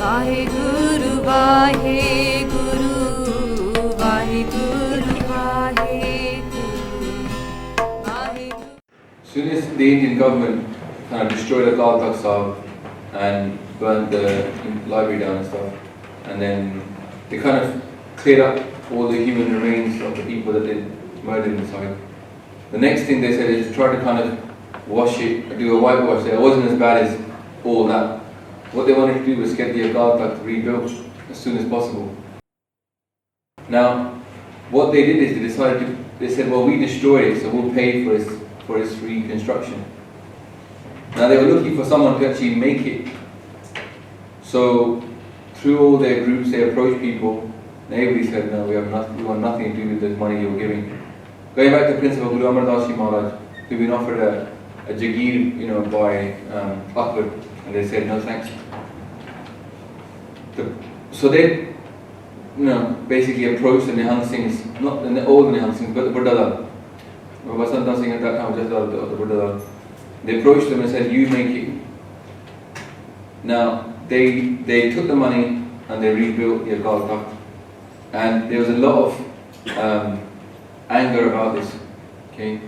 Vaheguru, Vaheguru, Vaheguru, Vaheguru, Vaheguru. As soon as the Indian government kind of destroyed the Akal Takht Sahib and burned the library down and stuff, and then they kind of cleared up all the human remains of the people that they murdered inside. The next thing they said is to try to kind of wash it, do a whitewash there. It wasn't as bad as all that. What they wanted to do was get the Akal Takht rebuilt as soon as possible. Now, what they did is they said, well, we destroyed it, so we'll pay for its reconstruction. Now, they were looking for someone to actually make it. So, through all their groups, they approached people, and everybody said, no, we want nothing to do with the money you're giving. Going back to the principle of Guru Amar Das Ji Maharaj, who'd been offered a jagir, by Akbar, and they said, no thanks. So they, basically approached the Nihungs, not the old Nihungs, but the Buddha. Vasant Singh at that time, just the Buddha. They approached them and said, you make it. Now, they took the money and they rebuilt the Akal Takht. And there was a lot of anger about this. Okay,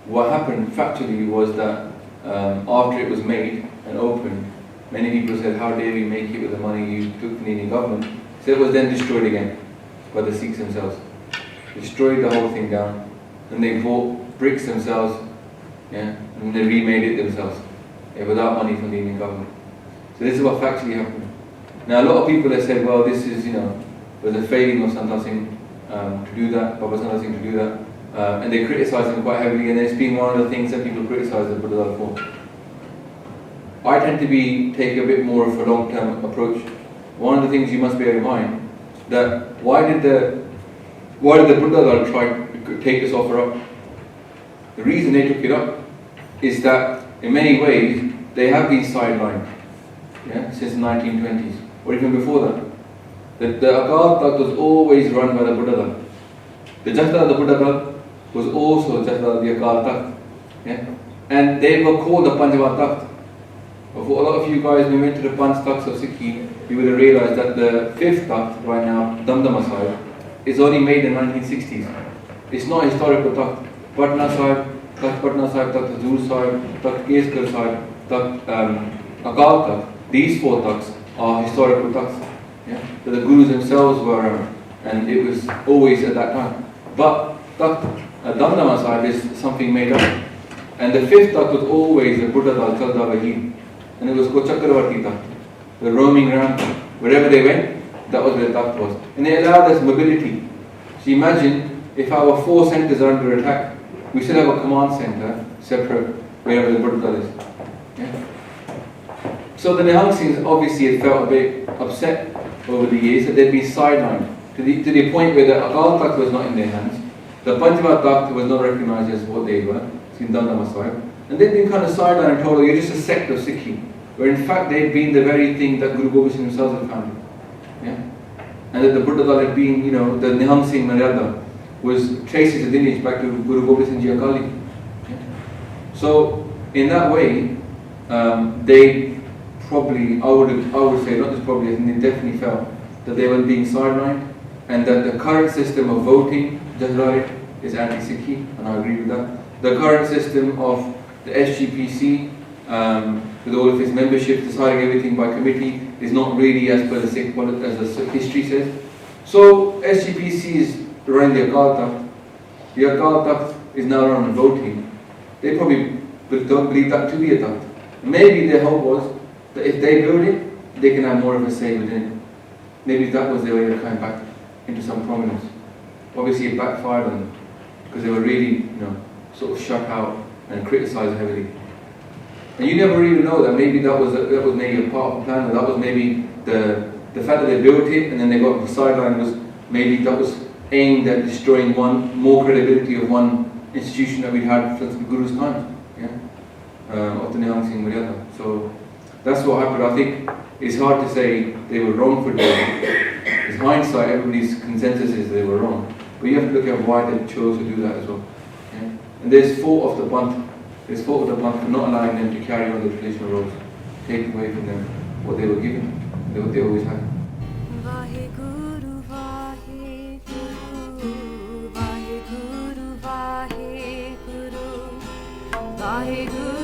what happened factually was that after it was made and opened, many people said, how dare we make it with the money you took from the Indian government? So it was then destroyed again by the Sikhs themselves. Destroyed the whole thing down, and they bought bricks themselves, and they remade it themselves, without money from the Indian government. So this is what factually happened. Now a lot of people have said, well, this is, was a failing of Santa Singh to do that, Baba Santa Singh to do that, and they criticise him quite heavily, and it's been one of the things that people criticise the Buddha for. I tend to take a bit more of a long-term approach. One of the things you must bear in mind, that why did the Buddha try to take this offer up? The reason they took it up is that in many ways they have been sidelined, since the 1920s, or even before that. The Akal Takht was always run by the Buddha. The Jathedar of the Buddha was also the Jathedar of the Akal Takht, and they were called the Panjava Takht. For a lot of you guys, when we went to the Panch Takhts of Sikhi, you would have realized that the fifth Takht right now, Damdama Sahib, is only made in the 1960s. It's not historical Takht. Patna Sahib, Takht Patna Sahib, Takht Hazur Sahib, Takht Keskar Sahib, Takht Akal Takht, these four Takhts are historical Takhts. So the Gurus themselves were around, and it was always at that time. But Takht Damdama Sahib is something made up. And the fifth Takht was always the Buddha Dal Chalda Vahid. And it was called Chakravarti Takht, the roaming around. Wherever they went, that was where the Takht was. And they allowed us mobility. So imagine if our four centers are under attack, we still have a command center separate wherever the Buddha is. So the Nihungs obviously had felt a bit upset over the years that they'd been sidelined to the point where the Akal Takht was not in their hands. The Panjava Takht was not recognized as what they were, Sindandama Sahib. And they'd been kind of sidelined and told, you're just a sect of Sikhi, where in fact they'd been the very thing that Guru Gobind Singh himself had founded. And that the Buddha had been, the Nihungs Maryada was traces of lineage back to Guru Gobind Singh Ji Akali. So in that way, they probably, I would say, not just probably, I think they definitely felt that they were being sidelined, and that the current system of voting, Jahrarit, is anti-Sikhi, and I agree with that. The current system of the SGPC, with all of its membership deciding everything by committee, is not really as per the Sikh, as the Sikh history says. So SGPC is running the Akal Takht. The Akal Takht is now run on voting. They probably don't believe that to be a Takht. Maybe their hope was that if they build it, they can have more of a say within it. Maybe that was their way of coming back into some prominence. Obviously it backfired on them, because they were really, sort of shut out and criticised heavily. And you never really know that maybe that was maybe a part of the plan, or that was maybe the fact that they built it and then they got on the sideline was maybe that was aimed at destroying more credibility of one institution that we'd had since the Guru's time, of the Nihungs Maryada. So that's what happened. I think it's hard to say they were wrong for doing it. It's hindsight, everybody's consensus is they were wrong. But you have to look at why they chose to do that as well. And there's fault of the Panth. There's fault of the Panth for not allowing them to carry on the traditional roles, taking away from them what they were given. they always had. Vaheguru, Vaheguru, Vaheguru, Vaheguru, Vaheguru.